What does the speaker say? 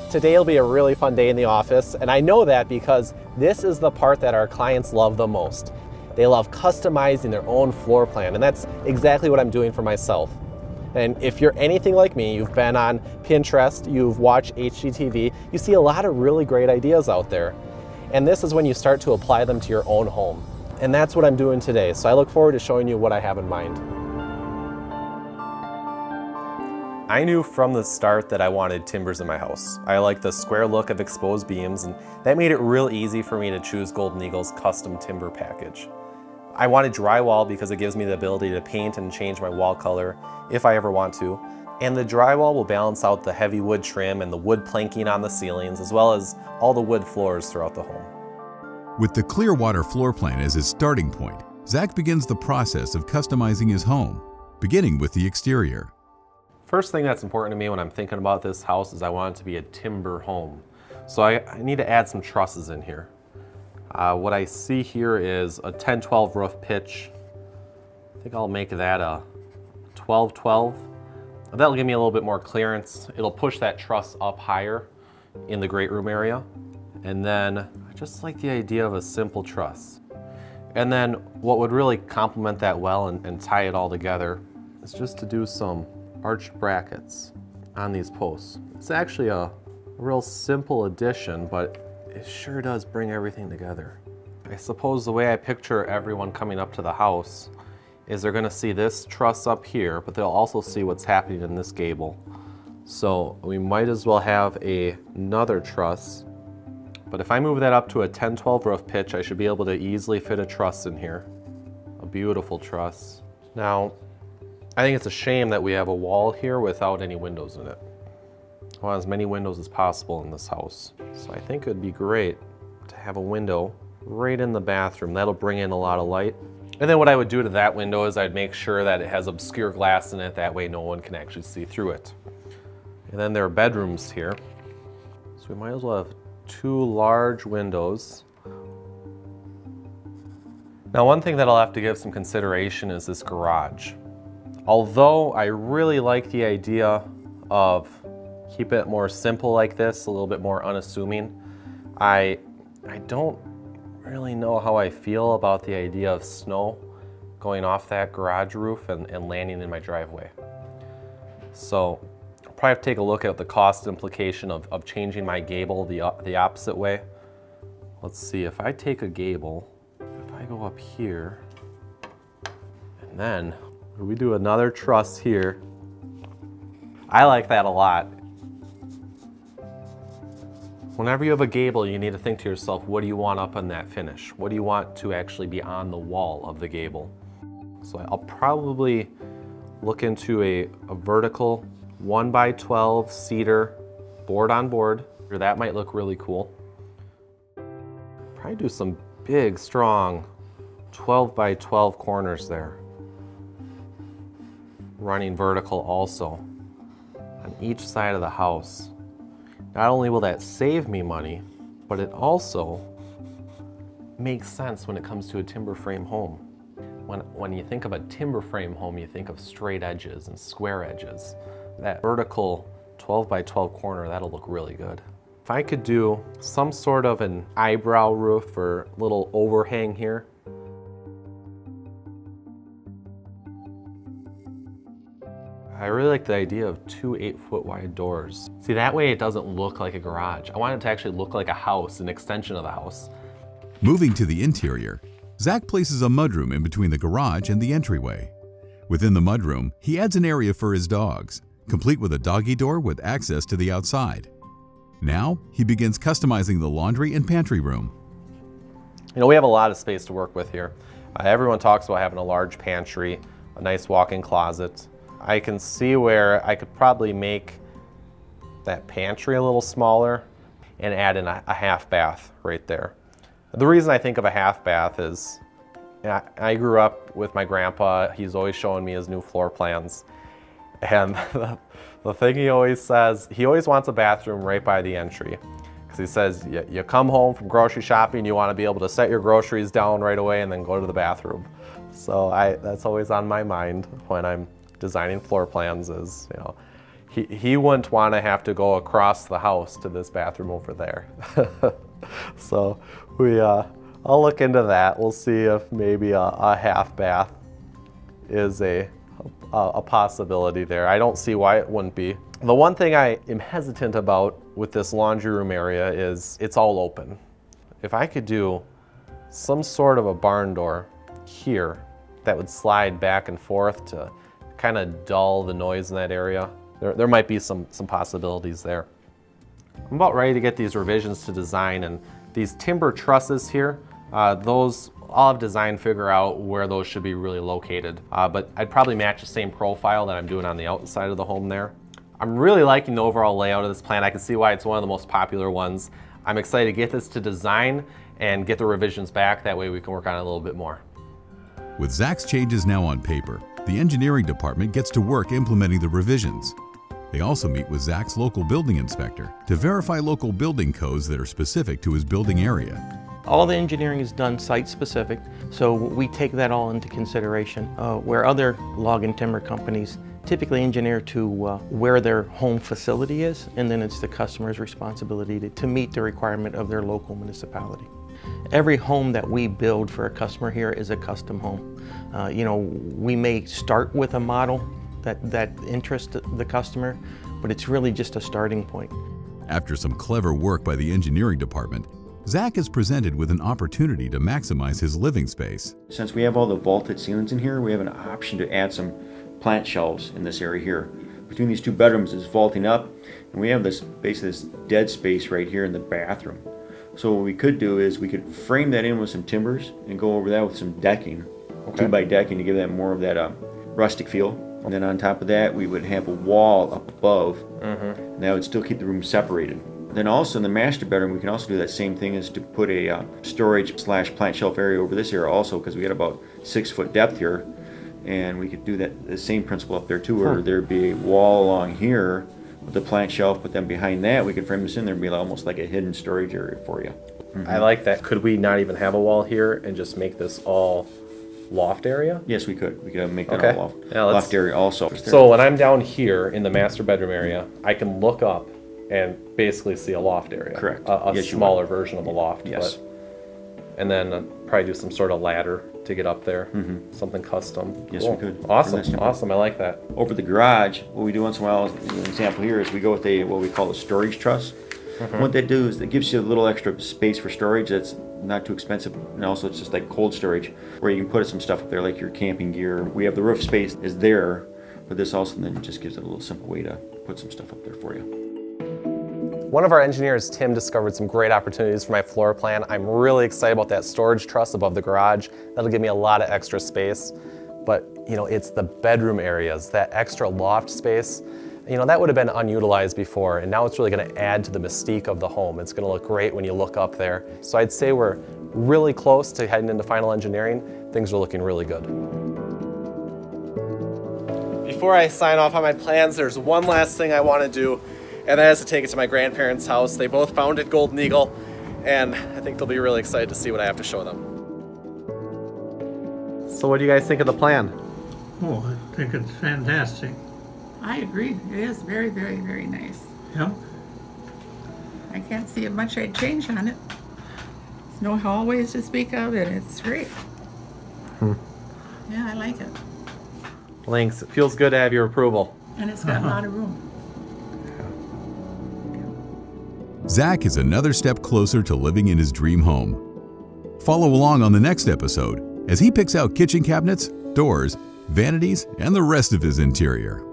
Today will be a really fun day in the office, and I know that because this is the part that our clients love the most. They love customizing their own floor plan, and that's exactly what I'm doing for myself. And if you're anything like me, you've been on Pinterest, you've watched HGTV, you see a lot of really great ideas out there. And this is when you start to apply them to your own home. And that's what I'm doing today, so I look forward to showing you what I have in mind. I knew from the start that I wanted timbers in my house. I like the square look of exposed beams, and that made it real easy for me to choose Golden Eagle's custom timber package. I wanted drywall because it gives me the ability to paint and change my wall color if I ever want to. And the drywall will balance out the heavy wood trim and the wood planking on the ceilings, as well as all the wood floors throughout the home. With the Clearwater floor plan as his starting point, Zach begins the process of customizing his home, beginning with the exterior. First thing that's important to me when I'm thinking about this house is I want it to be a timber home. So I need to add some trusses in here. What I see here is a 10-12 roof pitch. I think I'll make that a 12-12. That'll give me a little bit more clearance. It'll push that truss up higher in the great room area. And then I just like the idea of a simple truss. And then what would really complement that well and tie it all together is just to do some arched brackets on these posts. It's actually a real simple addition, but it sure does bring everything together. I suppose the way I picture everyone coming up to the house is they're gonna see this truss up here, but they'll also see what's happening in this gable. So we might as well have another truss, but if I move that up to a 10-12 roof pitch, I should be able to easily fit a truss in here. A beautiful truss. Now, I think it's a shame that we have a wall here without any windows in it. I want as many windows as possible in this house. So I think it'd be great to have a window right in the bathroom. That'll bring in a lot of light. And then what I would do to that window is I'd make sure that it has obscure glass in it. That way no one can actually see through it. And then there are bedrooms here. So we might as well have two large windows. Now, one thing that I'll have to give some consideration is this garage. Although I really like the idea of keeping it more simple like this, a little bit more unassuming, I don't really know how I feel about the idea of snow going off that garage roof and landing in my driveway. So I'll probably have to take a look at the cost implication of changing my gable the opposite way. Let's see, if I take a gable, if I go up here, and then we do another truss here. I like that a lot. Whenever you have a gable, you need to think to yourself, what do you want up on that finish? What do you want to actually be on the wall of the gable? So I'll probably look into a vertical 1x12 cedar board on board. That might look really cool. Probably do some big, strong 12x12 corners there. Running vertical also on each side of the house. Not only will that save me money, but it also makes sense when it comes to a timber frame home. When you think of a timber frame home, you think of straight edges and square edges. That vertical 12x12 corner, that'll look really good. If I could do some sort of an eyebrow roof or little overhang here, I really like the idea of two 8-foot wide doors. See, that way it doesn't look like a garage. I want it to actually look like a house, an extension of the house. Moving to the interior, Zach places a mudroom in between the garage and the entryway. Within the mudroom, he adds an area for his dogs, complete with a doggy door with access to the outside. Now, he begins customizing the laundry and pantry room. You know, we have a lot of space to work with here. Everyone talks about having a large pantry, a nice walk-in closet. I can see where I could probably make that pantry a little smaller and add in a half bath right there. The reason I think of a half bath is I grew up with my grandpa. He's always showing me his new floor plans. And the thing he always says, he always wants a bathroom right by the entry. Because he says, you come home from grocery shopping, you want to be able to set your groceries down right away and then go to the bathroom. So that's always on my mind when I'm designing floor plans is, you know, he wouldn't want to have to go across the house to this bathroom over there. So I'll look into that. We'll see if maybe a half bath is a possibility there. I don't see why it wouldn't be. The one thing I am hesitant about with this laundry room area is it's all open. If I could do some sort of a barn door here that would slide back and forth to kind of dull the noise in that area, there might be some possibilities there. I'm about ready to get these revisions to design, and these timber trusses here, those I'll have design figure out where those should be really located. But I'd probably match the same profile that I'm doing on the outside of the home there. I'm really liking the overall layout of this plan. I can see why it's one of the most popular ones. I'm excited to get this to design and get the revisions back. That way we can work on it a little bit more. With Zach's changes now on paper, the engineering department gets to work implementing the revisions. They also meet with Zach's local building inspector to verify local building codes that are specific to his building area. All the engineering is done site-specific, so we take that all into consideration. Where other log and timber companies typically engineer to where their home facility is, and then it's the customer's responsibility to meet the requirement of their local municipality. Every home that we build for a customer here is a custom home. You know, we may start with a model that interests the customer, but it's really just a starting point. After some clever work by the engineering department, Zach is presented with an opportunity to maximize his living space. Since we have all the vaulted ceilings in here, we have an option to add some plant shelves in this area here. Between these two bedrooms is vaulting up, and we have this basically this dead space right here in the bathroom. So what we could do is we could frame that in with some timbers and go over that with some decking, 2x decking, to give that more of that rustic feel. And then on top of that, we would have a wall up above, and that would still keep the room separated. Then also in the master bedroom, we can also do that same thing, is to put a storage/plant shelf area over this area also, because we got about 6 foot depth here, and we could do that the same principle up there too, where there'd be a wall along here with the plant shelf, but then behind that we could frame this in there and be almost like a hidden storage area for you. I like that. Could we not even have a wall here and just make this all loft area? Yes, we could. We could make that all loft area also. So when I'm down here in the master bedroom area, I can look up and basically see a loft area. Correct. A smaller version of a loft. Yes. And then probably do some sort of ladder to get up there. Something custom. Yes, we could. Awesome. Awesome. I like that. Over the garage, what we do once in a while, an example here, is we go with what we call a storage truss. What they do is it gives you a little extra space for storage that's not too expensive, and also it's just like cold storage where you can put some stuff up there like your camping gear. We have the roof space is there, but this also then just gives it a little simple way to put some stuff up there for you. One of our engineers, Tim, discovered some great opportunities for my floor plan. I'm really excited about that storage truss above the garage. That'll give me a lot of extra space. But, you know, it's the bedroom areas, that extra loft space. You know, that would have been unutilized before, and now it's really going to add to the mystique of the home. It's going to look great when you look up there. So I'd say we're really close to heading into final engineering. Things are looking really good. Before I sign off on my plans, there's one last thing I want to do, and that is to take it to my grandparents' house. They both founded Golden Eagle, and I think they'll be really excited to see what I have to show them. So what do you guys think of the plan? Oh, I think it's fantastic. I agree. It is very, very, very nice. Yep. I can't see much I'd change on it. There's no hallways to speak of, and it's great. Yeah, I like it. Thanks. It feels good to have your approval. And it's got a lot of room. Zach is another step closer to living in his dream home. Follow along on the next episode as he picks out kitchen cabinets, doors, vanities, and the rest of his interior.